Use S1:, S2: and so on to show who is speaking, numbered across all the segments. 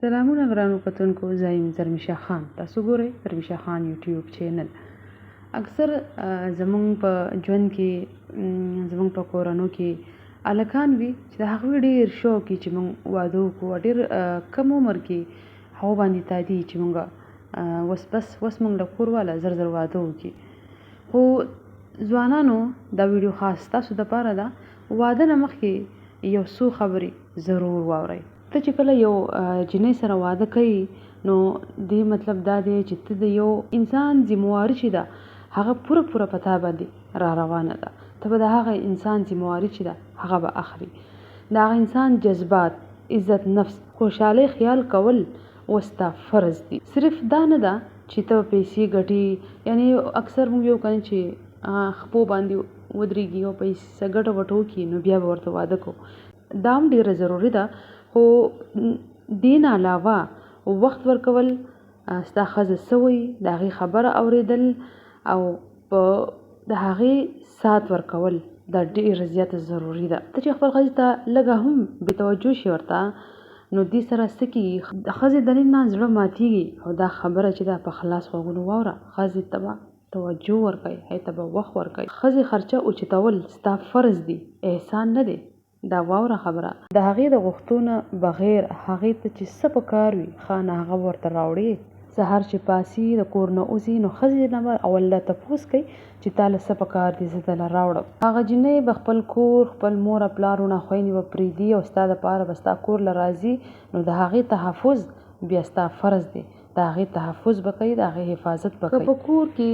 S1: سلامونه ګرانو کتونکو، زه یم زرمیشه خان. تاسو ګورئ زرمیشه خان یوټیوب چینل. اکثر زمونږ په ژوند کې زمونږ په کورونو کې هلکان وي چې د هغوی ډېر شوق وي چې مونږ واده وکړو. ډېر کم عمر کې هغو باندې تادي چې مونږ اوس مونږ له کور والا زر زر واده وکړي. خو ځوانانو دا ویډیو خاص تاسو دپاره ده. واده نه مخکې یو څو خبرې ضرور واورئ. ته چې کله یو جنۍ سره واده کوي نو دې مطلب دا دی چې ته د یو انسان ذمهواري چې ده هغه پوره په تا باندې را روانه ده. ته به د هغه انسان ذمهواري چې ده هغه به اخلي. د هغه انسان جذبات، عزت نفس، خوشحالۍ خیال کول وستا فرض دي. صرف دا نه ده چې ته پیسې ګټي. یعنی اکثر موږ یو کنه چې خپو باندې ودرېږي او پیسې ګټه وټه وکړي نو بیا به ورته واده کوو. دا هم ډېره ضروري ده. خو دین علاوه وخت ورکول، ستا ښځه څه وایي د هغې خبره اورېدل او په د هغې سات ورکول دا ډېره زیاته ضروري ده. ته چې خپل ښځې ته لږه هم بې توجه شي ورته نو دې سره څه کېږي، د ښځې د نه زړه ماتېږي. او دا خبره چې ده په خلاص غوږونو واوره. ښځې ته به توجه ورکوئ، هغې ته به وخت ورکوئ. ښځې خرچه اوچتول ستا فرض دي، احسان نه دی. دا واوره خبره د هغې د غوښتو نه بغیر هغې ته چې څه پکار وي ښه هغه ورته راوړې. سهار چې پاسي د کور نه وځي نو ښځې نه به اول دا تپوس کوي چې تا له څه پکار دي زه درله راوړم. هغه جنۍ به خپل کور، خپل مور او پلار وروڼه خویندې به پرېږدي او ستا دپاره به ستا کور له راځي. نو د هغې تحفظ بیا ستا فرض دی. د هغې تحفظ به کوي، د هغې حفاظت به کوي. که په کور کې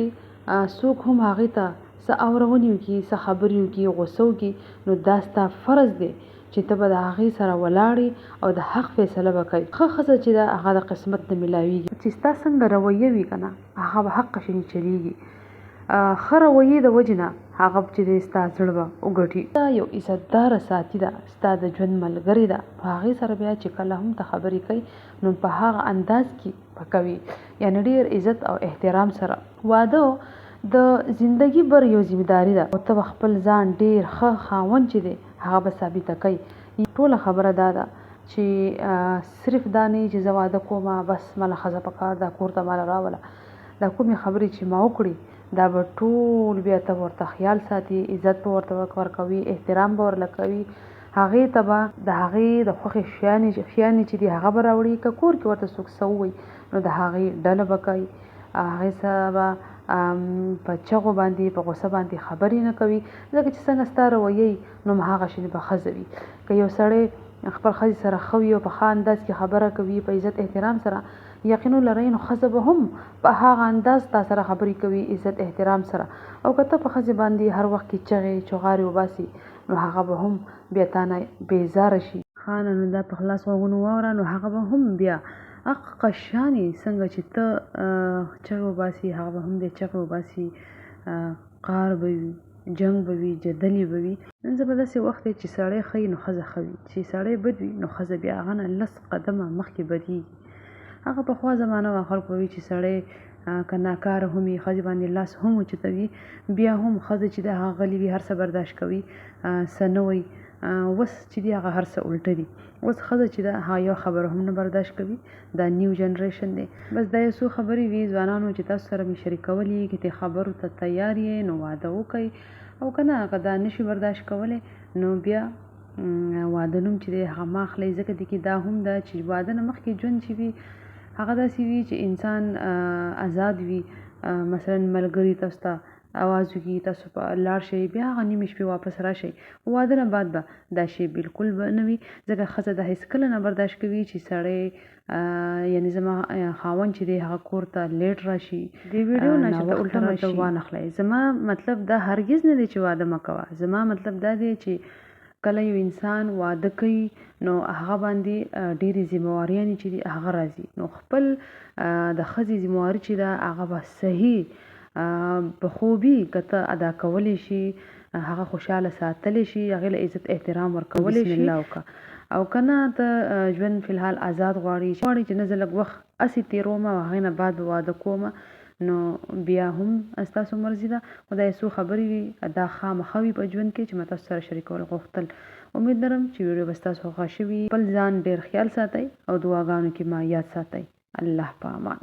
S1: څوک هم هغې ته څه اورونې وکړي، څه خبرې وکړي، غوسه وکړي نو دا ستا فرض دی چې ته به د هغې سره ولاړې او د حق فیصله به کوي. ښه ښځه چې ده هغه د قسمت نه میلاویږي. چې ستا څنګه رویه وي که نه هغه به حقه شي چلیږي. ښه رویې د وجې نه هغه چې دی ستا زړه به وګټي. دا یو عزتداره ساتي ده، ستا د ژوند ملګرې ده. په هغې سره بیا چې کله هم ته خبرې کوي نو په هغه انداز کې به کوي، یعنې ډېر عزت او احترام سره. واده د زندگی بر یو ذمہداري ده او ته به خپل ځان ډېر ښه خاوند چې دی هغه به ثابته کوي. ټوله خبره دا ده چې صرف دا نه چې زه واده کومه بس مله ښځه پکار ده کور ته ماله راوله. دا کومې خبرې چې ما وکړي دا به ټول بیا ته ورته خیال ساتي، عزت به ورته ورکوي، احترام به ورله کوي. هغې ته به د هغې د خوښې شیانې چې دي هغه به راوړي. که کور کې ورته څوک څه ووایي نو د هغې ډله به کوي. هغې سره به په چغو باندې په غوسه باندې خبرې نه کوي، ځکه چې څنګه ستا رویه نو هغه شی به ښځه وي. که یو سړی خپل ښځې سره ښه وي او په ښه انداز کې خبره کوي په عزت احترام سره، یقین ولرئ نو ښځه به هم په هغه انداز تا سره خبرې کوي عزت احترام سره. او که ته په ښځې باندې هر وخت کې چغې چغارې وباسي نو هغه به هم بیا تا نه بیزاره شي. خانه نو دا په خلاص غوږونو واوره. نو هغه به هم بیا قشانې څنګه چې ته چغې وباسي هغه به هم بیا چغې وباسي. قار به وي، جنګ به وي، جدلې به وي. نن زه به داسې وخت دی چې سړی ښه وي نو ښځه ښه وي، چې سړی بد وي نو ښځه بیا هغه نه لس قدمه مخکې بدېږي. هغه پخوا زمانه وه خلکو وي چې سړی که ناکاره هم وي ښځې باندې لاس هم اوچتوي بیا هم ښځه چې ده هغه غلې وي هر څه برداشت کوي څه نه وایي. اوس چې دي هغه هر څه الټه دي. اوس ښځه چې ده هغه یو خبره هم نه برداشت کوي. دا نیو جنریشن دی. بس دا یو څو خبرې وي ځوانانو چې تاسو سره مې شریکولې. که دې خبرو ته تیار یې نو واده وکئ، او که نه که دا نشي برداشت کولی نو بیا واده نوم چې دی هغه مه اخلئ. ځکه دې کې دا هم ده چې واده نه مخکې ژوند چې وي هغه داسې وي چې انسان آزاد وي. مثلا ملګري تاسو ته اواز وکړي تاسو په لاړ شئ بیا هغه نیمې شپې واپس راشئ. واده نه بعد به دا شی بالکل به نه وي. ځکه ښځه دا هېڅکله نه برداشت کوي چې سړی یعنې زما خاوند چې دی هغه کور ته لیټ راشي. دې ویډیو نه چې ته الټه مطلب وانخلئ. زما مطلب دا هرګز نه دی چې واده مه کوه. زما مطلب دا دی چې کله یو انسان واده کوي نو هغه باندې ډېرې ذمهواریانې چې دي هغه راځي. نو خپل د ښځې ذمهواري چې ده هغه به صحیح په خوبي که ته ادا کولی شي، هغه خوشحاله ساتلی شي، هغې له عزت احترام ورکولی شي. بسم الله وکړه. او که نه ته ژوند فلحال آزاد غواړي چې نه زه لږ وخت هسې تېروم او هغې نه بعد واده کوم نو بیا هم ستاسو مرضي ده. خو دا یو څو خبرې وي دا خامخا وي په ژوند کې چې ما تاسو سره شریکول غوښتل. امید لرم چې ویډیو به ستاسو خوښه شوي. خپل ځان ډېر خیال ساتئ او دعاګانو کې ما یاد ساتئ. الله په امان.